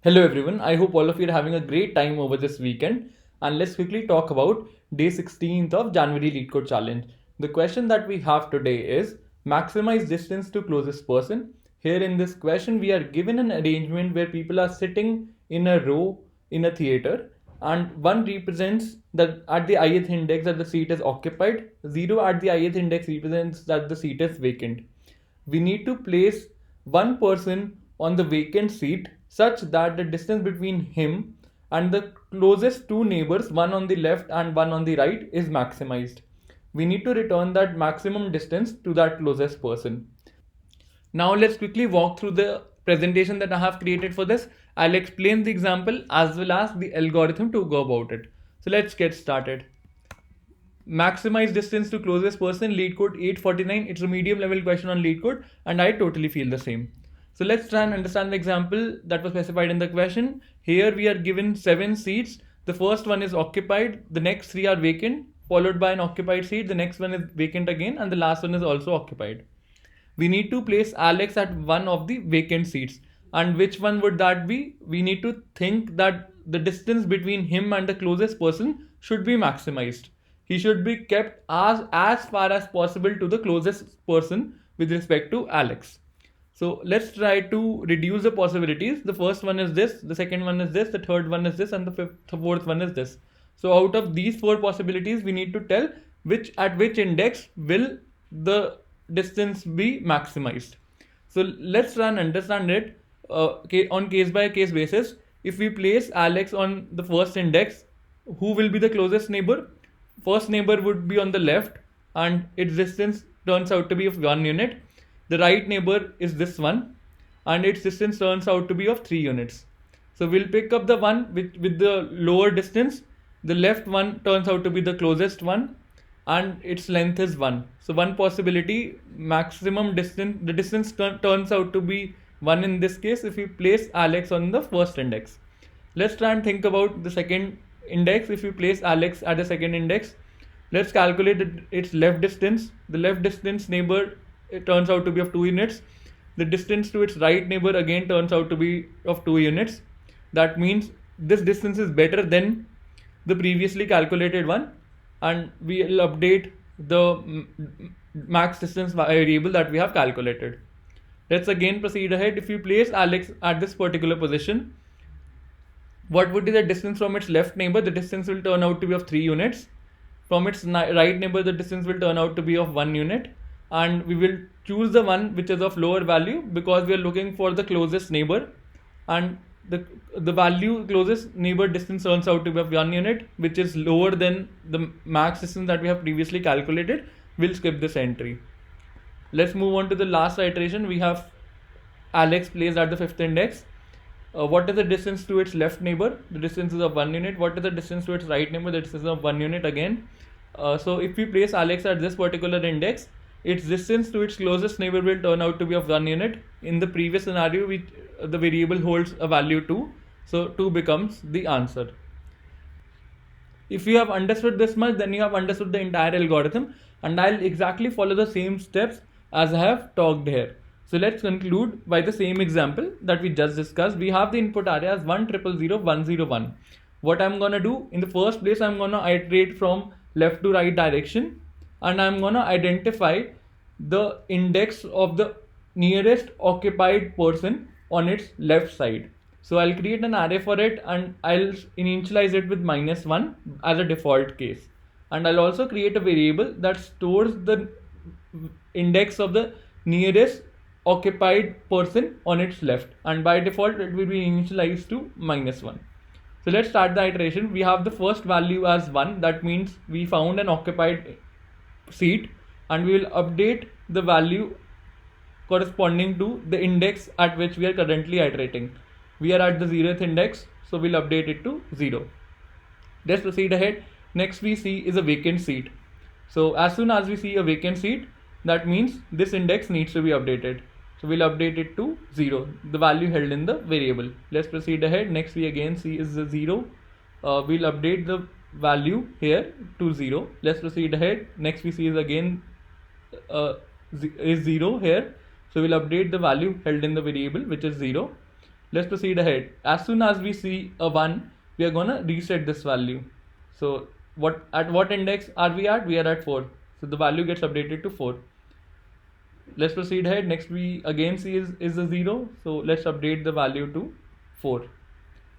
Hello everyone, I hope all of you are having a great time over this weekend, and let's quickly talk about day 16th of January Leetcode challenge. The question that we have today is maximize distance to closest person. Here in this question we are given an arrangement where people are sitting in a row in a theater, and 1 represents that at the ith index that the seat is occupied, 0 at the ith index represents that the seat is vacant. We need to place one person on the vacant seat such that the distance between him and the closest two neighbors, one on the left and one on the right, is maximized. We need to return that maximum distance to that closest person. Now let's quickly walk through the presentation that I have created for this. I'll explain the example as well as the algorithm to go about it. So let's get started. Maximize distance to closest person, Leetcode 849. It's a medium level question on Leetcode, and I totally feel the same. So let's try and understand the example that was specified in the question. Here we are given 7 seats. The first one is occupied, the next 3 are vacant, followed by an occupied seat, the next one is vacant again, and the last one is also occupied. We need to place Alex at one of the vacant seats. And which one would that be? We need to think that the distance between him and the closest person should be maximized. He should be kept as far as possible to the closest person with respect to Alex. So let's try to reduce the possibilities. The first one is this, the second one is this, the third one is this, and the fourth one is this. So out of these 4 possibilities, we need to tell at which index will the distance be maximized. So let's try and understand it on case by case basis. If we place Alex on the first index, who will be the closest neighbor? First neighbor would be on the left, and its distance turns out to be of 1 unit. The right neighbor is this one, and its distance turns out to be of 3 units. So we'll pick up the one with the lower distance. The left one turns out to be the closest one, and its length is 1. So one possibility, maximum distance, the distance turns out to be 1 in this case if we place Alex on the first index. Let's try and think about the second index. If we place Alex at the second index, let's calculate its left distance. The left distance neighbor, it turns out to be of 2 units. The distance to its right neighbor again turns out to be of 2 units. That means this distance is better than the previously calculated one, and we will update the max distance variable that we have calculated. Let's again proceed ahead. If you place Alex at this particular position, what would be the distance from its left neighbor? The distance will turn out to be of 3 units. From its right neighbor, the distance will turn out to be of 1 unit. And we will choose the one which is of lower value because we are looking for the closest neighbor, and the value closest neighbor distance turns out to be of 1 unit, which is lower than the max distance that we have previously calculated. We'll skip this entry. Let's move on to the last iteration. We have Alex placed at the 5th index. What is the distance to its left neighbor? The distance is of 1 unit. What is the distance to its right neighbor? The distance is of 1 unit again. So if we place Alex at this particular index, its distance to its closest neighbor will turn out to be of 1 unit. In the previous scenario, the variable holds a value 2, so 2 becomes the answer. If you have understood this much, then you have understood the entire algorithm, and I'll exactly follow the same steps as I have talked here. So let's conclude by the same example that we just discussed. We have the input array as 1000101. What I'm gonna do, in the first place, I'm gonna iterate from left to right direction, and I'm gonna identify the index of the nearest occupied person on its left side. So I'll create an array for it, and I'll initialize it with -1 as a default case. And I'll also create a variable that stores the index of the nearest occupied person on its left, and by default it will be initialized to -1. So let's start the iteration. We have the first value as 1. That means we found an occupied seat, and we will update the value corresponding to the index at which we are currently iterating. We are at the 0th index, so we'll update it to 0. Let's proceed ahead. Next we see is a vacant seat. So as soon as we see a vacant seat, that means this index needs to be updated. So we'll update it to 0, the value held in the variable. Let's proceed ahead. Next we again see is the 0. We'll update the value here to 0. Let's proceed ahead. Next we see is again is 0 here. So we'll update the value held in the variable, which is 0. Let's proceed ahead. As soon as we see a 1, we are gonna reset this value. So at what index are we at? We are at 4. So the value gets updated to 4. Let's proceed ahead. Next we again see is a 0. So let's update the value to 4.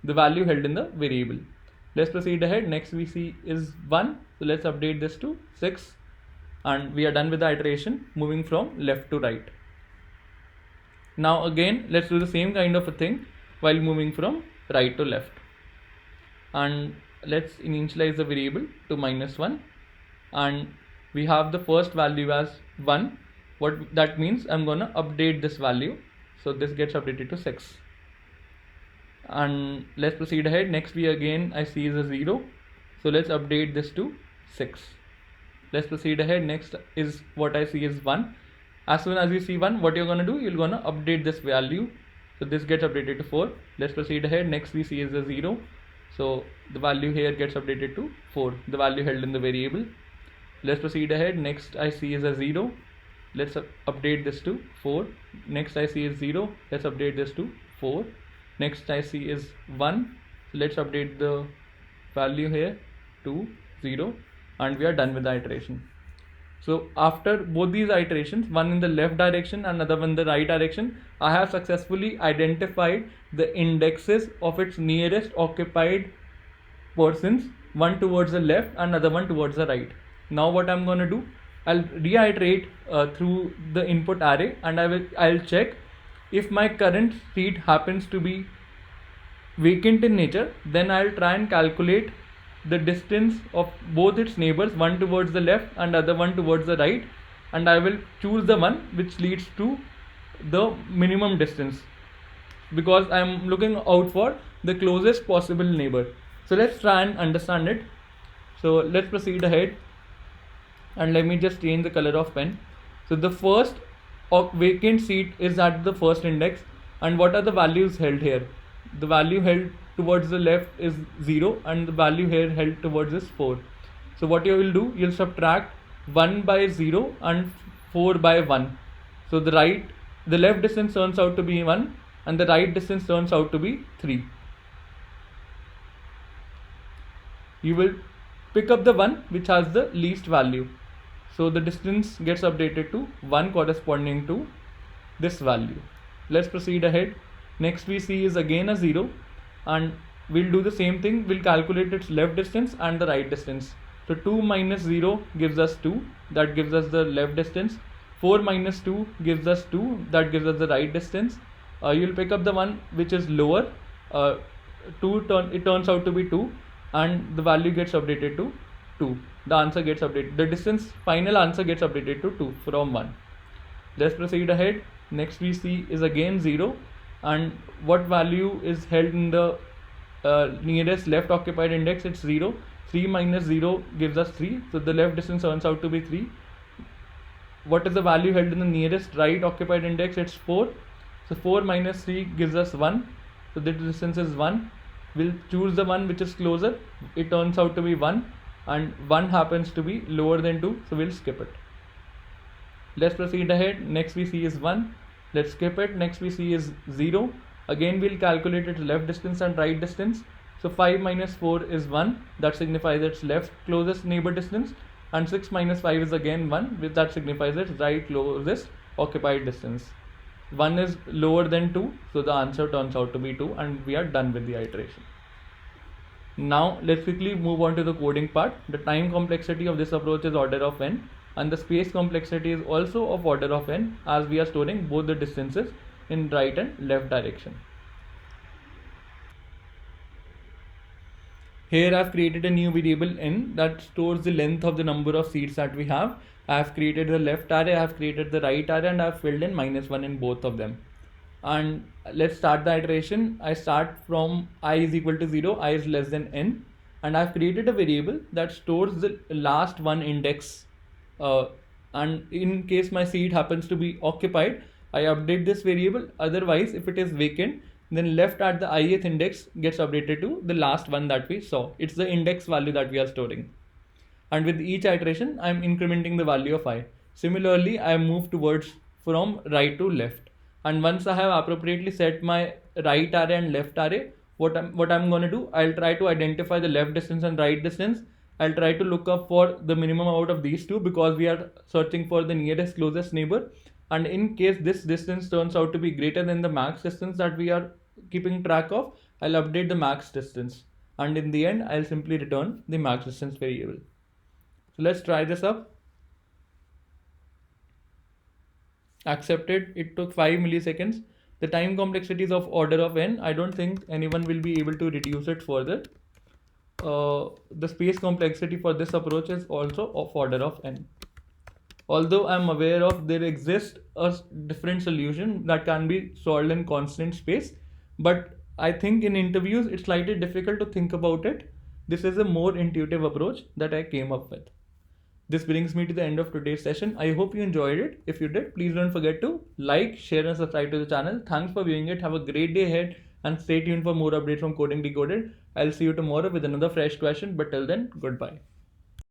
The value held in the variable. Let's proceed ahead. Next we see is 1. So let's update this to 6. And we are done with the iteration, moving from left to right. Now again, let's do the same kind of a thing while moving from right to left. And let's initialize the variable to -1. And we have the first value as 1. What that means, I'm gonna update this value. So this gets updated to 6. And let's proceed ahead. Next I see is a 0. So let's update this to 6. Let's proceed ahead. Next is what I see is 1. As soon as you see 1, what you're gonna do, you're gonna update this value. So this gets updated to 4. Let's proceed ahead. Next we see is a 0. So the value here gets updated to 4, the value held in the variable. Let's proceed ahead. Next I see is a 0. Let's update this to 4. Next I see is 0. Let's update this to 4. Next I see is 1. So let's update the value here to 0. And we are done with the iteration. So after both these iterations, one in the left direction and another one in the right direction, I have successfully identified the indexes of its nearest occupied persons, one towards the left and another one towards the right. Now what I'm going to do, I'll reiterate through the input array, and I'll check if my current seat happens to be vacant in nature. Then I'll try and calculate the distance of both its neighbors, one towards the left and other one towards the right, and I will choose the one which leads to the minimum distance, because I'm looking out for the closest possible neighbor. So let's try and understand it. So let's proceed ahead, and let me just change the color of pen. So the first vacant seat is at the first index, and what are the values held here? The value held towards the left is 0, and the value here held towards is 4. So what you will do, you'll subtract 1 by 0 and 4 by 1. So the left distance turns out to be 1 and the right distance turns out to be 3. You will pick up the one which has the least value. So the distance gets updated to 1 corresponding to this value. Let's proceed ahead. Next we see is again a 0, and we'll do the same thing. We'll calculate its left distance and the right distance. So 2 minus 0 gives us 2, that gives us the left distance. 4 minus 2 gives us 2, that gives us the right distance. You'll pick up the one which is lower. It turns out to be 2, and the value gets updated to 2. The answer gets updated. The distance final answer gets updated to 2 from 1. Let's proceed ahead. Next we see is again 0, and what value is held in the nearest left occupied index? It's 0. 3 minus 0 gives us 3, so the left distance turns out to be 3. What is the value held in the nearest right occupied index? It's 4. So 4 minus 3 gives us 1, so the distance is 1. We'll choose the one which is closer. It turns out to be 1, and 1 happens to be lower than 2, so we'll skip it. Let's proceed ahead. Next we see is 1. Let's skip it. Next we see is 0. Again we'll calculate its left distance and right distance. So 5 minus 4 is 1, that signifies its left closest neighbor distance, and 6 minus 5 is again 1, that signifies its right closest occupied distance. 1 is lower than 2, so the answer turns out to be 2, and we are done with the iteration. Now let's quickly move on to the coding part. The time complexity of this approach is order of n, and the space complexity is also of order of n, as we are storing both the distances in right and left direction. Here I have created a new variable n that stores the length of the number of seats that we have. I have created the left array, I have created the right array, and I have filled in -1 in both of them. And let's start the iteration. I start from I is equal to 0, I is less than n, and I have created a variable that stores the last one index, and in case my seat happens to be occupied, I update this variable. Otherwise, if it is vacant, then left at the ith index gets updated to the last one that we saw. It's the index value that we are storing. And with each iteration, I am incrementing the value of I. Similarly, I move towards from right to left. And once I have appropriately set my right array and left array, what I'm going to do, I'll try to identify the left distance and right distance. I'll try to look up for the minimum out of these two because we are searching for the nearest closest neighbor. And in case this distance turns out to be greater than the max distance that we are keeping track of, I'll update the max distance. And in the end, I'll simply return the max distance variable. So let's try this up. Accepted. It took 5 milliseconds. The time complexity is of order of n. I don't think anyone will be able to reduce it further. The space complexity for this approach is also of order of n. Although I'm aware of there exists a different solution that can be solved in constant space, but I think in interviews it's slightly difficult to think about it. This is a more intuitive approach that I came up with. This brings me to the end of today's session. I hope you enjoyed it. If you did, please don't forget to like, share and subscribe to the channel. Thanks for viewing it. Have a great day ahead and stay tuned for more updates from Coding Decoded. I'll see you tomorrow with another fresh question, but till then, goodbye.